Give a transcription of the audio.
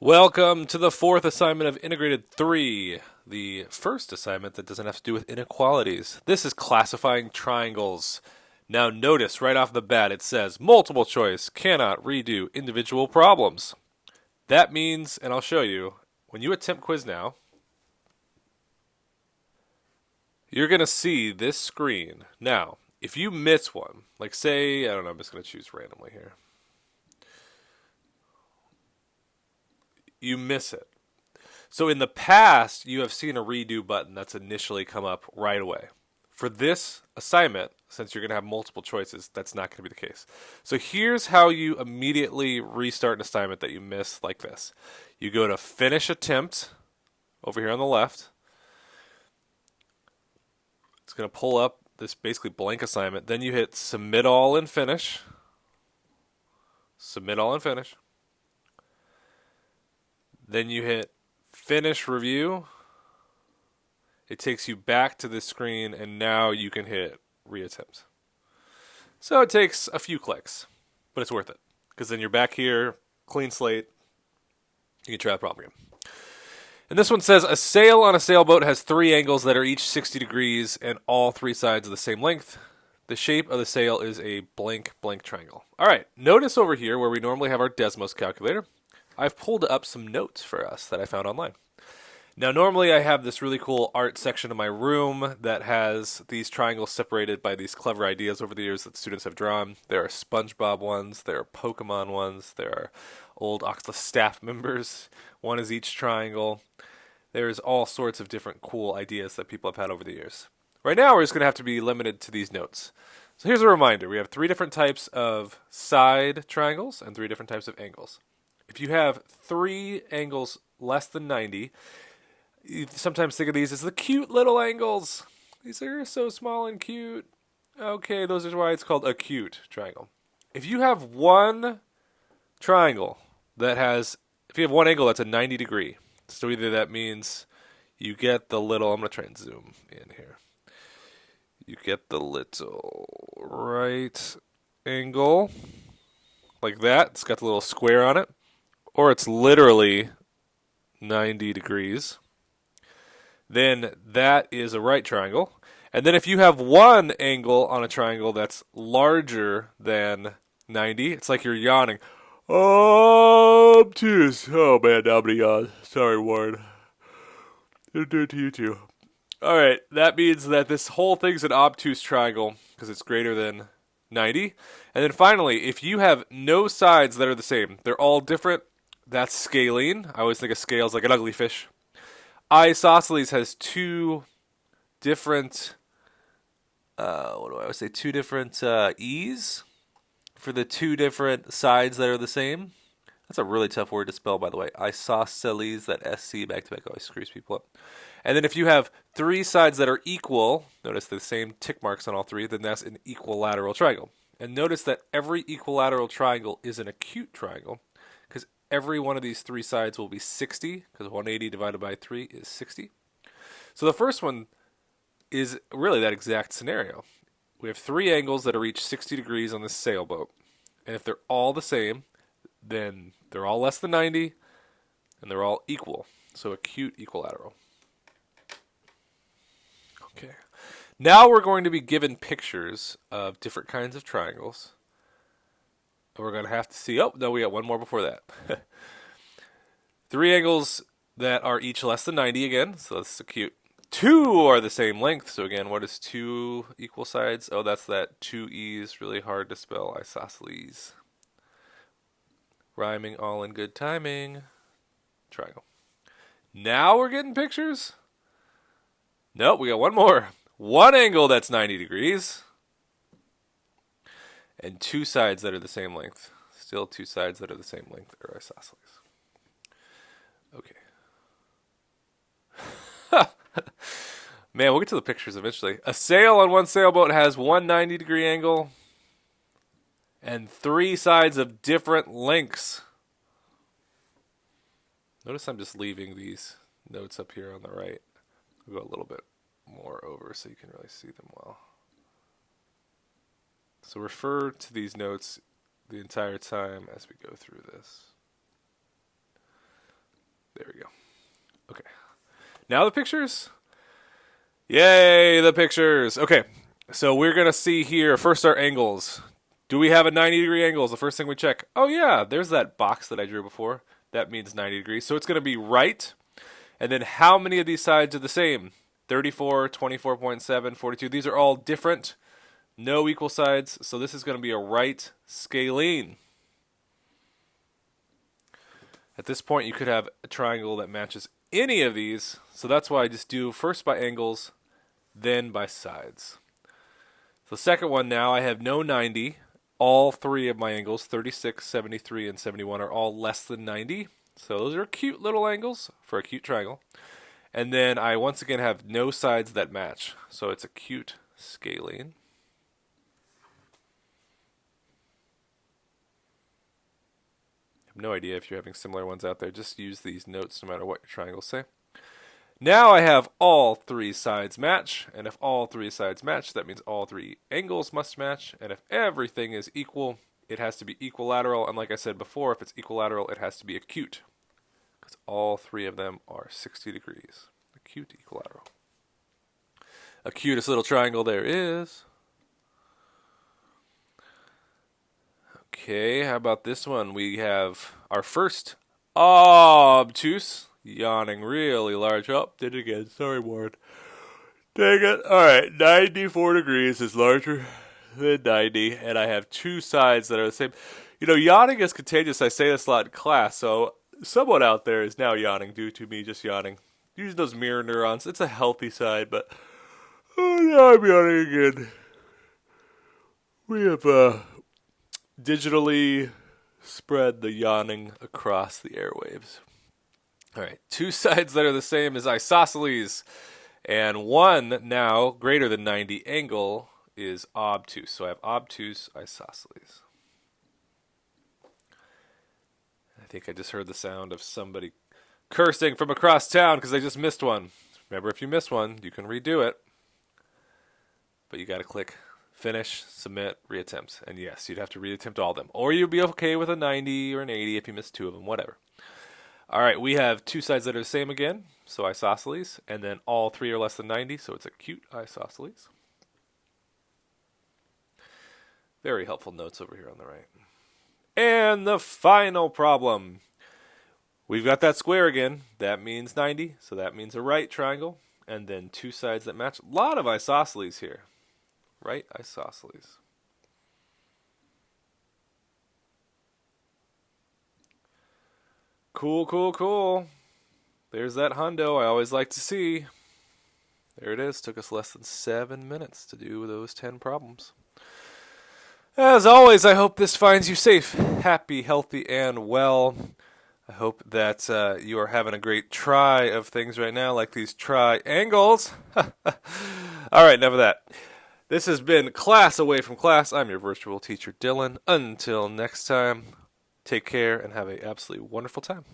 Welcome to the fourth assignment of Integrated 3, the first assignment that doesn't have to do with inequalities. This is classifying triangles. Now notice right off the bat it says multiple choice cannot redo individual problems. That means, and I'll show you, when you attempt quiz now, you're going to see this screen. Now, if you miss one, like say, I don't know, I'm just going to choose randomly here. You miss it. So in the past, you have seen a redo button that's initially come up right away. For this assignment, since you're going to have multiple choices, that's not going to be the case. So here's how you immediately restart an assignment that you missed like this. You go to Finish Attempt over here on the left. It's going to pull up this basically blank assignment. Then you hit Submit All and Finish. Submit All and Finish. Then you hit Finish Review. It takes you back to this screen, and now you can hit Reattempt. So it takes a few clicks, but it's worth it. Because then you're back here, clean slate. You can try the problem again. And this one says, a sail on a sailboat has three angles that are each 60 degrees and all three sides of the same length. The shape of the sail is a blank triangle. All right, notice over here where we normally have our Desmos calculator, I've pulled up some notes for us that I found online. Now, normally I have this really cool art section of my room that has these triangles separated by these clever ideas over the years that students have drawn. There are SpongeBob ones, there are Pokemon ones, there are old Oxley staff members. One is each triangle. There's all sorts of different cool ideas that people have had over the years. Right now, we're just going to have to be limited to these notes. So here's a reminder. We have three different types of side triangles and three different types of angles. If you have three angles less than 90, you sometimes think of these as the cute little angles. These are so small and cute. Okay, those are why it's called acute triangle. If you have one triangle that has, if you have one angle that's a 90 degree, so either that means you get the little, I'm going to try and zoom in here. You get the little right angle, like that. It's got the little square on it. Or it's literally 90 degrees, then that is a right triangle. And then if you have one angle on a triangle that's larger than 90, it's like you're yawning. Obtuse. Oh man, nobody yawned. Sorry, Warren. It'll do it to you too. Alright, that means that this whole thing's an obtuse triangle because it's greater than 90. And then finally, if you have no sides that are the same, they're all different. That's scalene. I always think of scales like an ugly fish. Isosceles has two different, two different E's for the two different sides that are the same. That's a really tough word to spell, by the way. Isosceles, that SC back to back always screws people up. And then if you have three sides that are equal, notice the same tick marks on all three, then that's an equilateral triangle. And notice that every equilateral triangle is an acute triangle. Every one of these three sides will be 60, because 180 divided by 3 is 60. So the first one is really that exact scenario. We have three angles that are each 60 degrees on this sailboat. And if they're all the same, then they're all less than 90, and they're all equal. So acute equilateral. Okay. Now we're going to be given pictures of different kinds of triangles. We're going to have to see, oh, no, we got one more before that. Three angles that are each less than 90 again, so that's acute. Two are the same length, so again, what is two equal sides? Oh, that's that two E's, really hard to spell, isosceles. Rhyming all in good timing. Triangle. Now we're getting pictures. Nope, we got one more. One angle that's 90 degrees. And two sides that are the same length. Still two sides that are the same length are isosceles. Okay. Man, we'll get to the pictures eventually. A sail on one sailboat has one 90-degree angle and three sides of different lengths. Notice I'm just leaving these notes up here on the right. I'll go a little bit more over so you can really see them well. So refer to these notes the entire time as we go through this. Okay. Now the pictures. Yay, the pictures. Okay. So we're going to see here first our angles. Do we have a 90-degree angle is the first thing we check. Oh, yeah, there's that box that I drew before. That means 90 degrees. So it's going to be right. And then how many of these sides are the same? 34, 24.7, 42. These are all different. No equal sides. So this is going to be a right scalene. At this point, you could have a triangle that matches any of these. So that's why I just do first by angles, then by sides. The second one now, I have no 90. All three of my angles, 36, 73, and 71, are all less than 90. So those are cute little angles for a cute triangle. And then I once again have no sides that match. So it's acute scalene. I have no idea if you're having similar ones out there. Just use these notes no matter what your triangles say. Now I have all three sides match, and if all three sides match, that means all three angles must match, and if everything is equal, it has to be equilateral, and like I said before, if it's equilateral, it has to be acute, because all three of them are 60 degrees. Acute equilateral. Acutest little triangle there is. Okay, how about this one? We have our first obtuse. Yawning really large. Oh, did it again. Sorry, Warren. Dang it. Alright, 94 degrees is larger than 90, and I have two sides that are the same. You know, yawning is contagious. I say this a lot in class, so someone out there is now yawning due to me just yawning. Using those mirror neurons. It's a healthy side, but now I'm yawning again. We have digitally spread the yawning across the airwaves. All right, two sides that are the same is isosceles, and one now greater than 90 angle is obtuse. So I have obtuse isosceles. I think I just heard the sound of somebody cursing from across town because I just missed one. Remember, if you miss one, you can redo it, but you got to click finish, submit, reattempt, and yes, you'd have to reattempt all of them, or you'd be okay with a 90 or an 80 if you missed two of them, whatever. All right, we have two sides that are the same again, so isosceles, and then all three are less than 90, so it's acute isosceles. Very helpful notes over here on the right. And the final problem. We've got that square again. That means 90, so that means a right triangle, and then two sides that match. A lot of isosceles here. Right isosceles. Cool, cool, cool. There's that hundo I always like to see. There it is. Took us less than 7 minutes to do those 10 problems. As always, I hope this finds you safe, happy, healthy, and well. I hope that you are having a great try of things right now, like these triangles. All right, enough of that. This has been Class Away from Class. I'm your virtual teacher, Dylan. Until next time. Take care and have an absolutely wonderful time.